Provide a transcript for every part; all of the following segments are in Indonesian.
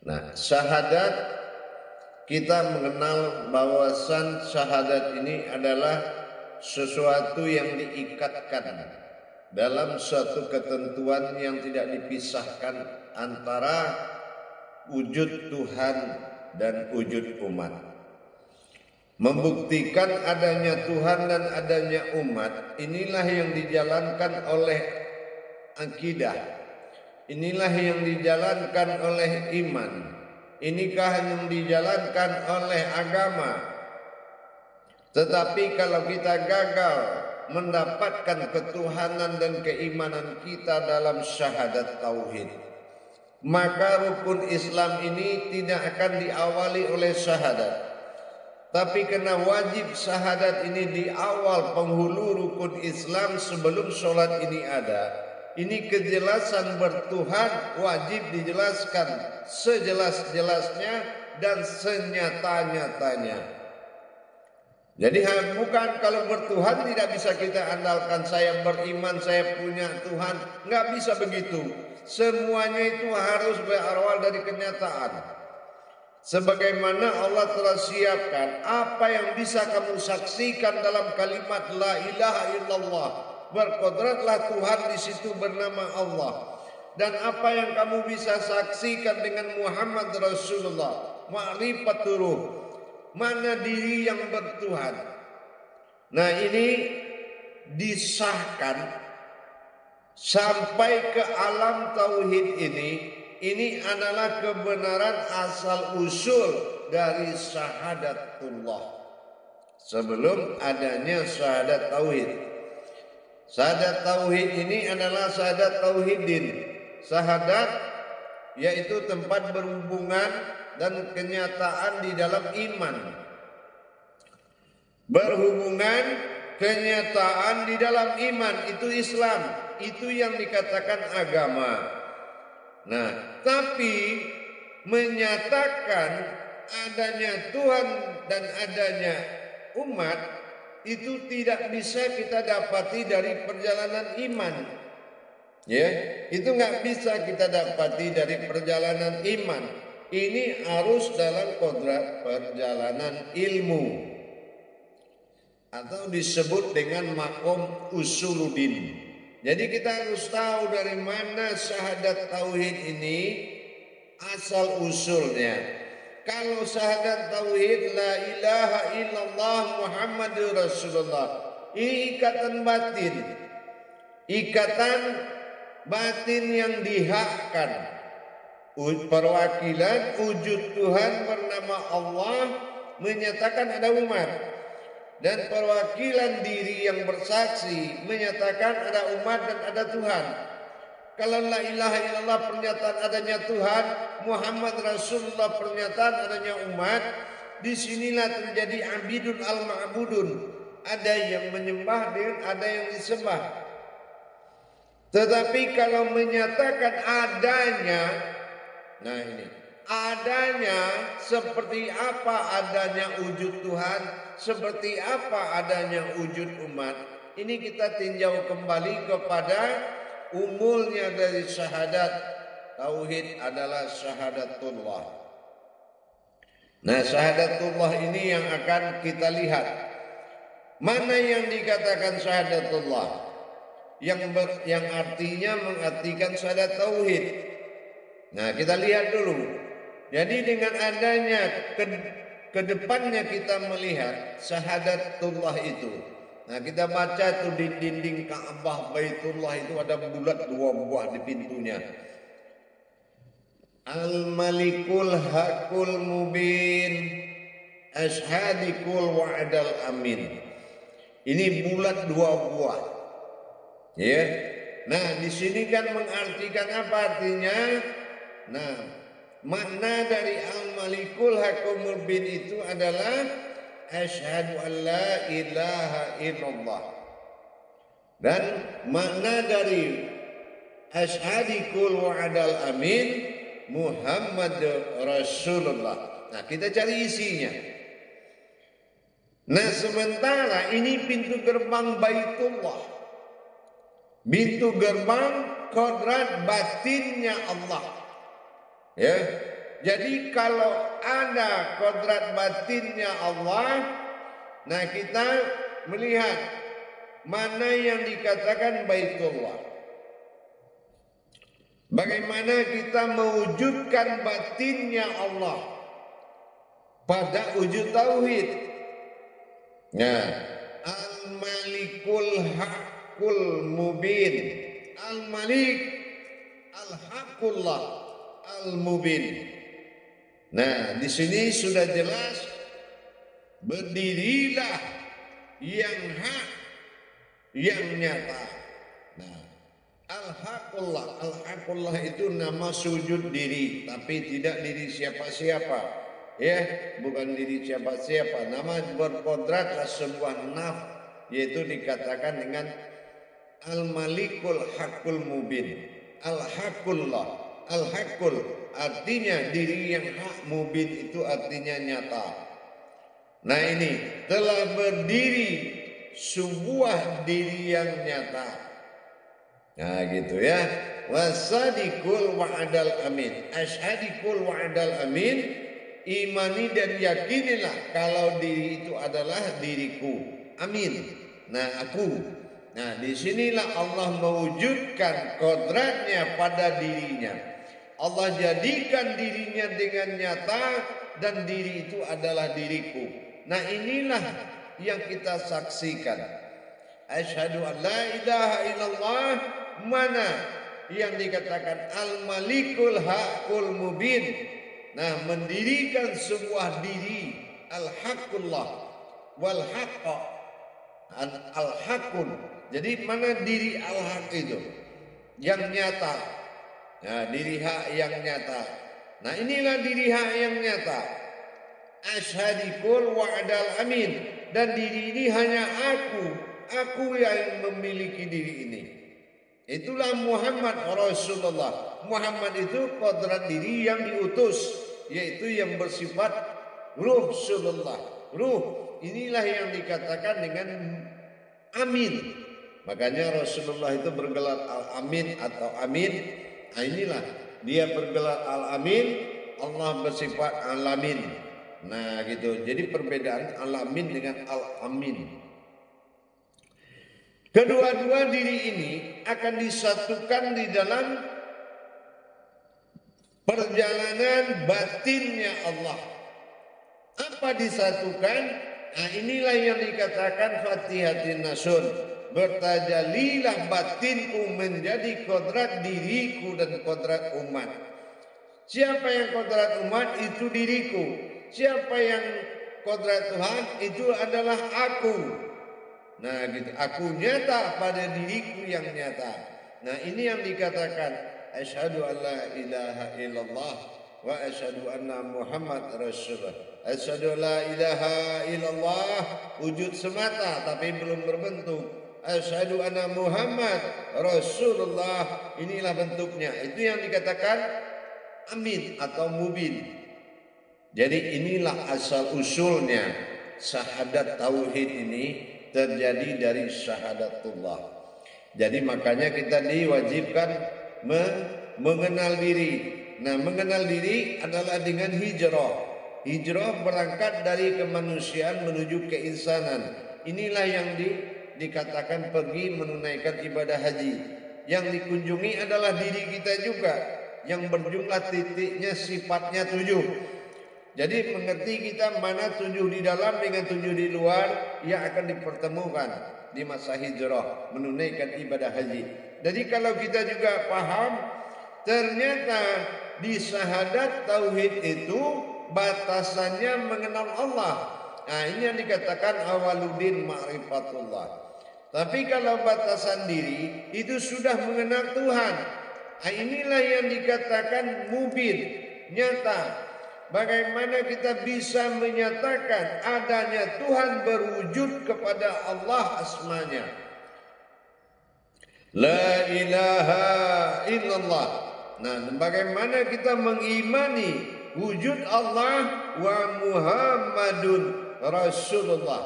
Nah, syahadat, kita mengenal bahwasan syahadat ini adalah sesuatu yang diikatkan dalam suatu ketentuan yang tidak dipisahkan antara wujud Tuhan dan wujud umat. Membuktikan adanya Tuhan dan adanya umat, inilah yang dijalankan oleh akidah, inilah yang dijalankan oleh iman, inikah yang dijalankan oleh agama. Tetapi kalau kita gagal mendapatkan ketuhanan dan keimanan kita dalam syahadat tauhid, maka rukun Islam ini tidak akan diawali oleh syahadat. Tapi karena wajib syahadat ini di awal penghulu rukun Islam sebelum sholat ini ada, ini kejelasan bertuhan wajib dijelaskan sejelas-jelasnya dan senyata-nyatanya. Jadi bukan kalau bertuhan tidak bisa kita andalkan, saya beriman, saya punya Tuhan. Nggak bisa begitu. Semuanya itu harus berawal dari kenyataan. Sebagaimana Allah telah siapkan apa yang bisa kamu saksikan dalam kalimat La ilaha illallah. Berkodratlah Tuhan di situ bernama Allah. Dan apa yang kamu bisa saksikan dengan Muhammad Rasulullah. Ma'rifaturuh. Mana diri yang bertuhan. Nah, ini disahkan sampai ke alam tauhid ini adalah kebenaran asal usul dari syahadatullah sebelum adanya syahadat tauhid. Syahadat tauhid ini adalah syahadat tauhidin. Syahadat yaitu tempat berhubungan dan kenyataan di dalam iman. Berhubungan kenyataan di dalam iman itu Islam, itu yang dikatakan agama. Nah, tapi menyatakan adanya Tuhan dan adanya umat itu tidak bisa kita dapati dari perjalanan iman. Ya, itu nggak bisa kita dapati dari perjalanan iman. Ini harus dalam kodrat perjalanan ilmu atau disebut dengan makom usuluddin. Jadi kita harus tahu dari mana syahadat tauhid ini asal usulnya. Kalau syahadat tauhid la ilaha illallah Muhammadur Rasulullah, ini ikatan batin. Ikatan batin yang dihakkan. Perwakilan wujud Tuhan bernama Allah menyatakan ada umat. Dan perwakilan diri yang bersaksi menyatakan ada umat dan ada Tuhan. Kalau la ilaha illallah pernyataan adanya Tuhan, Muhammad Rasulullah pernyataan adanya umat, disinilah terjadi abidun al-ma'budun. Ada yang menyembah dan ada yang disembah. Tetapi kalau menyatakan adanya, nah ini, adanya seperti apa adanya wujud Tuhan, seperti apa adanya wujud umat. Ini kita tinjau kembali kepada umulnya dari syahadat tauhid adalah syahadatullah. Nah, syahadatullah ini yang akan kita lihat. Mana yang dikatakan syahadatullah? Yang artinya mengartikan syahadat tauhid. Nah, kita lihat dulu. Jadi dengan adanya kedepannya kita melihat syahadatullah itu. Nah, kita baca tuh di dinding Ka'bah Baitullah itu ada bulat 2 buah di pintunya. Al-Malikul Hakul Mubin Ashhadikul Wa'adal Amin. Ini bulat 2 buah. Ya. Nah, di sini kan mengartikan apa artinya? Nah, makna dari Al-Malikul Hakul Mubin itu adalah asyhadu an la ilaha illallah. Dan makna dari asyhadikul wa'adal amin Muhammad Rasulullah. Nah, kita cari isinya. Nah, sementara ini pintu gerbang Baitullah. Pintu gerbang kodrat batinnya Allah. Ya. Jadi kalau ada kodrat batinnya Allah, nah kita melihat mana yang dikatakan Baitullah. Bagaimana kita mewujudkan batinnya Allah pada wujud tauhid. Nah, Al-Malikul Haqqul Mubin. Al-Malik Al-Haqqullah Al-Mubin. Nah, di sini sudah jelas, berdirilah yang hak, yang nyata. Nah, Al-Haqqullah itu nama sujud diri, tapi tidak diri siapa-siapa. Ya, bukan diri siapa-siapa. Nama berkodratlah sebuah naf, yaitu dikatakan dengan Al-Malikul Haqqul Mubin. Al-Haqqullah. Al-Haqqul artinya diri yang hak, mubin itu artinya nyata. Nah ini telah berdiri sebuah diri yang nyata. Nah gitu ya. Wasadikul wa'adal amin. Asyhadikul wa'adal amin. Imani dan yakinilah kalau diri itu adalah diriku. Amin. Nah aku. Nah disinilah Allah mewujudkan kodratnya pada dirinya. Allah jadikan dirinya dengan nyata dan diri itu adalah diriku. Nah inilah yang kita saksikan. Asyhadu an la ilaha illallah, mana yang dikatakan Al-Malikul Haqqul Mubin. Nah mendirikan sebuah diri Al-Haqqullah wal Haqqa Al-Haqqun. Jadi mana diri Al-Haq itu yang nyata. Nah, diri hak yang nyata. Nah, inilah diri hak yang nyata. Asyhadikul wa'adal amin. Dan diri ini hanya aku yang memiliki diri ini. Itulah Muhammad Rasulullah. Muhammad itu kodrat diri yang diutus, yaitu yang bersifat ruh Rasulullah. Ruh inilah yang dikatakan dengan amin. Makanya Rasulullah itu bergelar Al-Amin atau Amin. Nah inilah dia bergelar Al-Amin, Allah bersifat Al-Amin. Nah gitu. Jadi perbedaan Al-Amin dengan Al-Amin. Kedua-dua diri ini akan disatukan di dalam perjalanan batinnya Allah. Apa disatukan? Nah inilah yang dikatakan Fatihatin Nasun. Bertajalilah batinku menjadi kodrat diriku dan kodrat umat. Siapa yang kodrat umat itu diriku. Siapa yang kodrat Tuhan itu adalah aku. Nah gitu, aku nyata pada diriku yang nyata. Nah ini yang dikatakan asyhadu an la ilaha illallah wa asyhadu anna Muhammad Rasulullah. Asyhadu la ilaha illallah wujud semata tapi belum berbentuk. Asyhadu anna Muhammad Rasulullah, inilah bentuknya. Itu yang dikatakan amin atau mubin. Jadi inilah asal usulnya syahadat tauhid ini terjadi dari syahadatullah. Jadi makanya kita diwajibkan mengenal diri. Nah, mengenal diri adalah dengan hijrah. Hijrah berangkat dari kemanusiaan menuju keinsanan. Inilah yang dikatakan pergi menunaikan ibadah haji. Yang dikunjungi adalah diri kita juga, yang berjumlah titiknya sifatnya 7. Jadi mengerti kita mana 7 di dalam dengan 7 di luar yang akan dipertemukan di masa hijrah menunaikan ibadah haji. Jadi kalau kita juga paham, ternyata di syahadat tauhid itu batasannya mengenal Allah. Nah ini yang dikatakan awaludin ma'rifatullah. Tapi kalau batasan diri itu sudah mengenal Tuhan. Nah, inilah yang dikatakan mubin, nyata. Bagaimana kita bisa menyatakan adanya Tuhan berwujud kepada Allah asmanya. La ilaha illallah. Nah, bagaimana kita mengimani wujud Allah wa Muhammadun Rasulullah.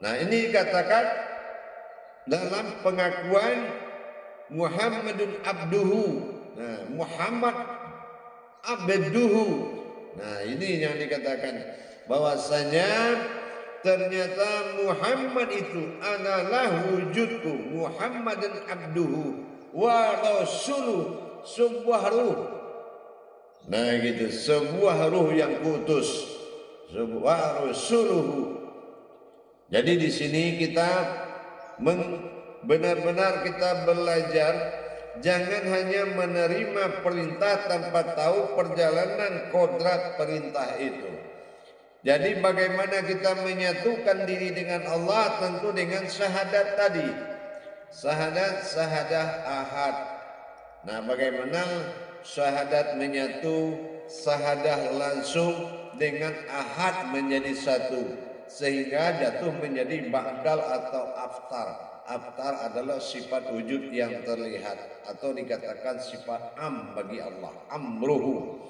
Nah, ini dikatakan dalam pengakuan Muhammadun abduhu. Nah, Muhammad abduhu. Nah, ini yang dikatakan bahwasanya ternyata Muhammad itu adalah wujudku. Muhammad dan abduhu wa rasuluh, sebuah ruh. Nah gitu, sebuah ruh yang kutus, sebuah rasuluhu. Jadi di sini kita benar-benar kita belajar, jangan hanya menerima perintah tanpa tahu perjalanan kodrat perintah itu. Jadi bagaimana kita menyatukan diri dengan Allah, tentu dengan syahadat tadi. Syahadah ahad. Nah, bagaimana syahadat menyatu, syahadah langsung dengan ahad menjadi satu, sehingga jatuh menjadi ba'dal atau aftar. Aftar adalah sifat wujud yang terlihat atau dikatakan sifat bagi Allah, amruhu.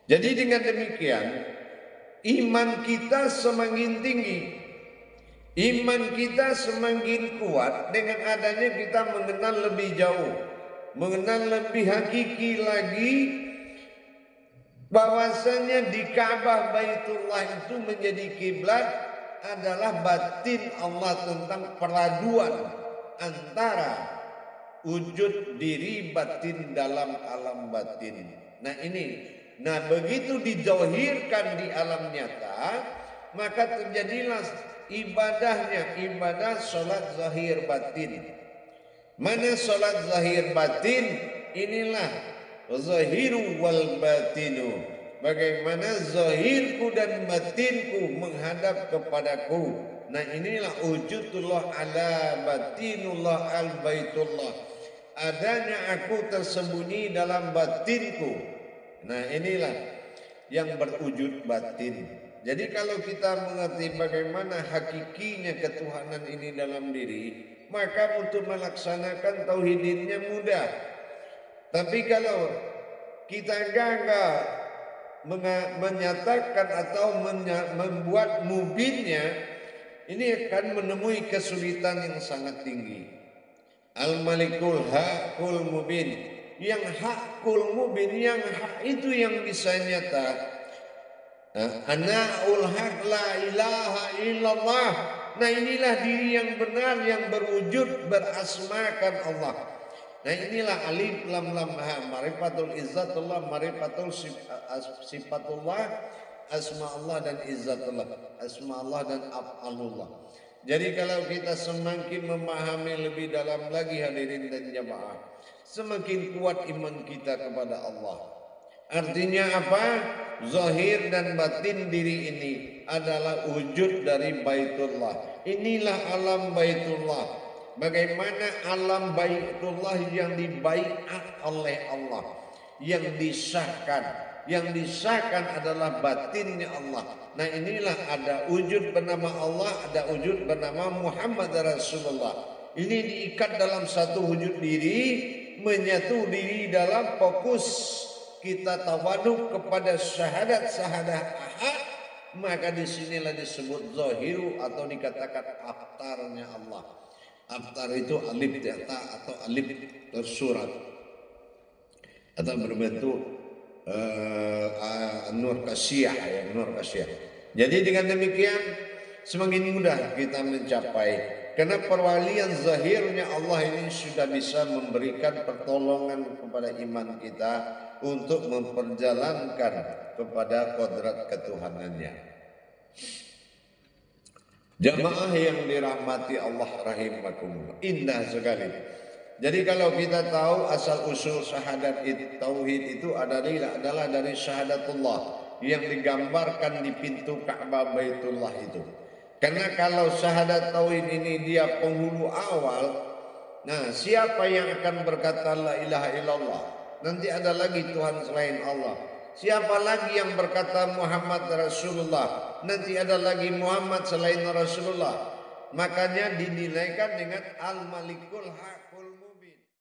Jadi dengan demikian iman kita semakin tinggi, iman kita semakin kuat dengan adanya kita mengenal lebih jauh, mengenal lebih hakiki lagi bahwasanya di Ka'bah Baitullah itu menjadi kiblat adalah batin Allah, tentang peraduan antara wujud diri batin dalam alam batin. Nah begitu dijauhirkan di alam nyata, maka terjadilah ibadahnya, ibadah sholat zahir batin. Mana sholat zahir batin? Inilah zahiru wal batinu. Bagaimana zahirku dan batinku menghadap kepadaku. Nah inilah wujudullah ala batinullah al baitullah. Adanya aku tersembunyi dalam batinku. Nah inilah yang berwujud batin. Jadi kalau kita mengerti bagaimana hakikinya ketuhanan ini dalam diri, maka untuk melaksanakan tauhidnya mudah. Tapi kalau kita gagal menyatakan atau membuat mubinnya, ini akan menemui kesulitan yang sangat tinggi. Al-Malikul Hakul Mubin, yang hakul mubin, yang hak itu yang bisa nyata. Anaul haq la ilaha illallah. Nah inilah diri yang benar yang berwujud berasmakan Allah. Nah inilah alif lam lam ha, marifatul izzatullah, marifatul sifatullah, asma Allah dan izzatullah, asma Allah dan af'alullah. Jadi kalau kita semakin memahami lebih dalam lagi hadirin dan jamaah, semakin kuat iman kita kepada Allah. Artinya apa? Zahir dan batin diri ini adalah wujud dari Baitullah. Inilah alam Baitullah. Bagaimana alam Baitullah yang dibaiat oleh Allah, yang disahkan. Yang disahkan adalah batinnya Allah. Nah inilah ada wujud bernama Allah, ada wujud bernama Muhammad Rasulullah. Ini diikat dalam satu wujud diri, menyatu diri dalam fokus kita tawaduk kepada syahadat ahad. Maka disinilah disebut zahiru atau dikatakan aftarnya Allah. Aftar itu alif data atau alif tersurat atau berbentuk nur kasiyah, ya, nur kasiyah. Jadi dengan demikian semakin mudah kita mencapai, karena perwalian zahirnya Allah ini sudah bisa memberikan pertolongan kepada iman kita untuk memperjalankan kepada kodrat ketuhanannya. Jamaah yang dirahmati Allah rahimakumullah, indah sekali. Jadi kalau kita tahu asal usul syahadat tauhid itu adalah dari syahadatullah yang digambarkan di pintu Ka'bah Baitullah itu. Karena kalau syahadat tauhid ini dia penghulu awal, nah siapa yang akan berkata la ilaha illallah? Nanti ada lagi Tuhan selain Allah. Siapa lagi yang berkata Muhammad Rasulullah? Nanti ada lagi Muhammad selain Rasulullah. Makanya dinilaikan dengan Al-Malikul Haq.